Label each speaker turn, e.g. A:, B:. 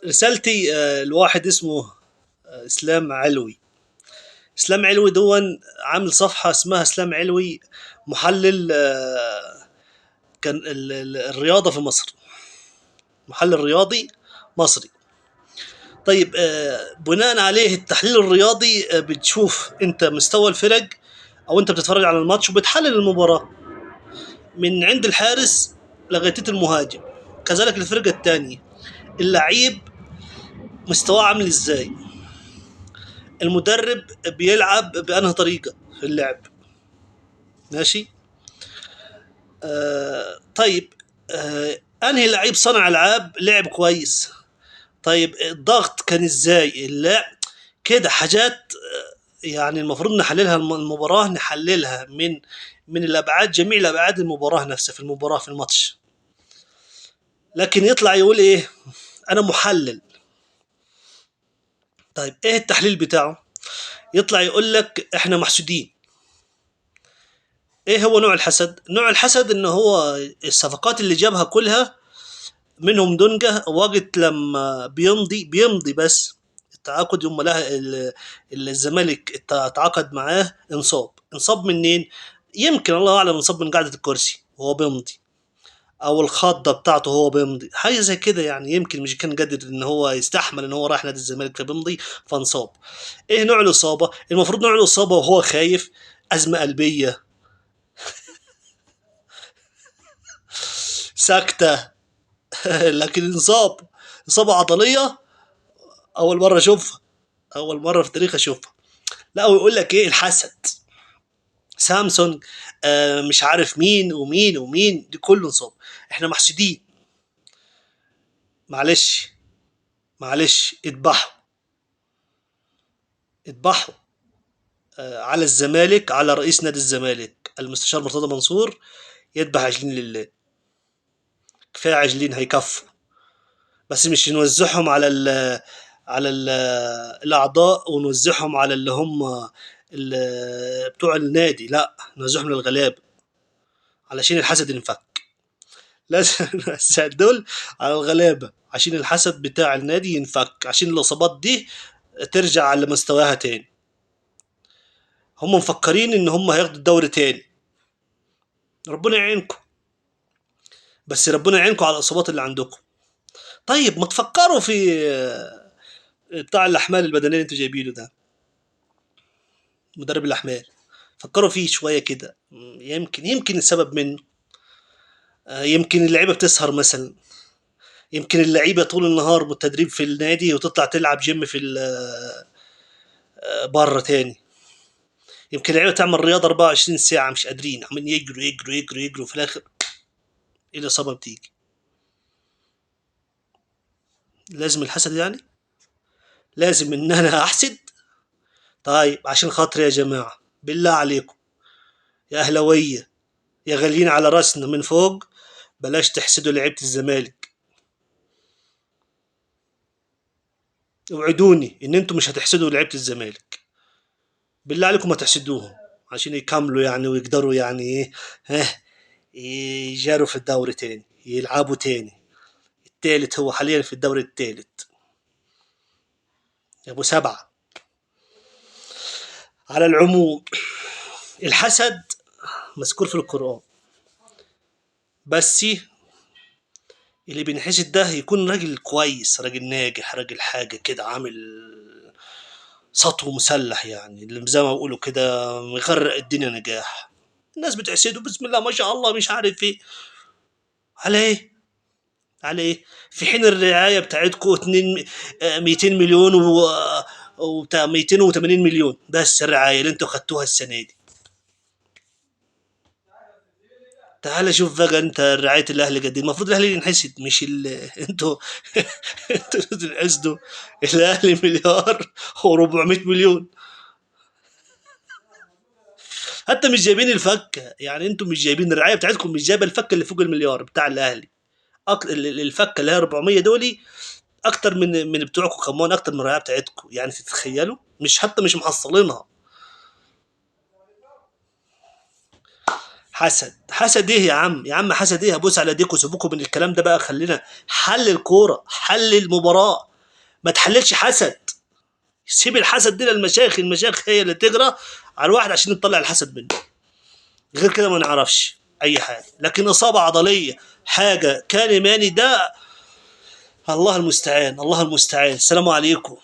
A: رسالتي لواحد اسمه اسلام علوي. اسلام علوي دون عامل صفحه اسمها اسلام علوي، محلل كان الرياضه في مصر، محلل رياضي مصري. طيب بناء عليه التحليل الرياضي بتشوف انت مستوى الفرق، او انت بتتفرج على الماتش وبتحلل المباراه من عند الحارس لغايه المهاجم، كذلك الفرقه الثانيه، اللعيب مستواه عامل ازاي، المدرب بيلعب بأنهي طريقة في اللعب. ماشي. طيب انهي لعيب صنع العاب لعب كويس، طيب الضغط كان ازاي اللعب، كده حاجات يعني المفروض نحللها المباراة، نحللها من الابعاد، جميع الابعاد المباراة نفسها، في المباراة في الماتش. لكن يطلع يقول ايه، انا محلل. طيب ايه التحليل بتاعه؟ يطلع يقول لك احنا محسودين. ايه هو نوع الحسد؟ نوع الحسد ان هو الصفقات اللي جابها كلها، منهم دونجا، وقت لما بيمضي بس التعاقد، يوم لها الزمالك تعاقد معاه، انصاب منين؟ يمكن الله اعلم انصاب من قاعده الكرسي وهو بيمضي، او الخضه بتاعته هو بيمضي، حاجه زي كده يعني. يمكن مش كان قادر ان هو يستحمل ان هو راح نادي الزمالك فبيمضي فانصاب. ايه نوع الاصابه؟ المفروض نوع الاصابه وهو خايف، ازمه قلبيه، سكته. لكن انصاب اصابه عضليه، اول مره اشوفها، اول مره في تاريخ اشوفها. لا ويقول لك ايه، الحسد، سامسونج، مش عارف مين ومين ومين، دي كله نصاب. احنا محسودين. معلش، معلش، اذبحوا، اذبحوا على الزمالك، على رئيس نادي الزمالك المستشار مرتضى منصور، يذبح عجلين لله. كفايه عجلين هيكفوا، بس مش نوزعهم على على ال الاعضاء، ونوزعهم على اللي هم بتوع النادي، لا نوزعهم للغلاب علشان الحسد ينفك. لازم دول على الغلابه عشان الحسد بتاع النادي ينفك، عشان الاصابات دي ترجع على مستواها تاني. هم مفكرين ان هم هياخدوا الدوري تاني. ربنا يعينكم، بس ربنا يعينكم على الاصابات اللي عندكم. طيب ما تفكروا في بتاع الاحمال البدنيه اللي انتوا جايبينه ده، مدرب الاحمال، فكروا فيه شويه كده. يمكن السبب منه، يمكن اللعيبه بتسهر مثلا، يمكن اللعيبه طول النهار بالتدريب في النادي وتطلع تلعب جيم في بره تاني. يمكن اللعيبه تعمل رياضه 24 ساعه مش قادرين، عمالين يجروا يجروا يجروا يجروا، في الاخر ايه الاصابه بتيجي؟ لازم الحسد يعني؟ لازم ان انا احسد؟ طيب عشان خاطر يا جماعه، بالله عليكم يا اهلاويه، يا غاليين على راسنا من فوق، بلاش تحسدوا لعيبه الزمالك. اوعدوني ان انتم مش هتحسدوا لعيبه الزمالك، بالله عليكم ما تحسدوهم، عشان يكملوا يعني ويقدروا يعني ايه، ها، يجاروا في الدوري تاني، يلعبوا تاني. التالت هو حاليا في الدوري التالت، يا ابو سبعه. على العموم، الحسد مذكور في القرآن، بس اللي بينحسد ده يكون راجل كويس، راجل ناجح، راجل حاجة كده، عامل سطو مسلح، يعني اللي زي ما بيقولوا كده مغرق الدنيا نجاح. الناس بتحسده بسم الله ما شاء الله مش عارف ايه، على ايه؟ على ايه؟ في حين الرعاية بتاعتكم 200 مليون و 280 مليون بس الرعاية اللي انتوا خدتوها السنة دي. تعال شوف بقى انت رعاية الاهلي قد ايه، المفروض الاهلي ينحسد مش انتوا. انتوا تنحسدوا. الاهلي مليار و400 مليون، حتى مش جايبين الفكه، يعني انتوا مش جايبين الرعايه بتاعتكم، مش جايبه الفكه اللي فوق المليار بتاع الاهلي. الفكه اللي هي 400 دولي اكتر من بتوعكم كمان، اكتر من الرعايه بتاعتكم، يعني تتخيلوا، مش حتى مش محصلينها. حسد ايه يا عم؟ يا عم حسد ايه؟ ابوس على ايديكم وسيبوكم من الكلام ده بقى. خلينا حل الكوره، حل المباراه، ما تحللش حسد. سيب الحسد دي للمشايخ، المشايخ هي اللي تجرى على الواحد عشان نطلع الحسد منه. غير كده ما نعرفش اي حاجه. لكن اصابه عضليه حاجه كان ماني ده، الله المستعان، الله المستعان. السلام عليكم.